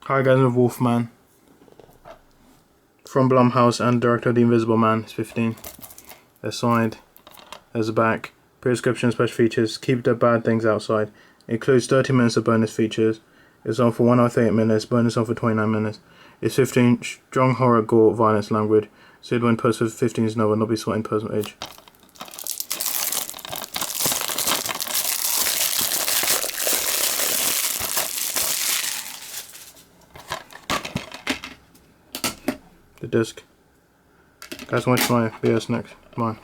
Hi guys, I'm Wolfman from Blumhouse and director of The Invisible Man. It's 15. There's side, there's the back. Prescription special features. Keep the bad things outside. Includes 30 minutes of bonus features. It's on for 1 hour 38 minutes. Bonus on for 29 minutes. It's 15. Strong horror, gore, violence, language. Suited when posted for 15 is novel, not be sought in personal age. The disc. Guys, watch my videos next. Bye.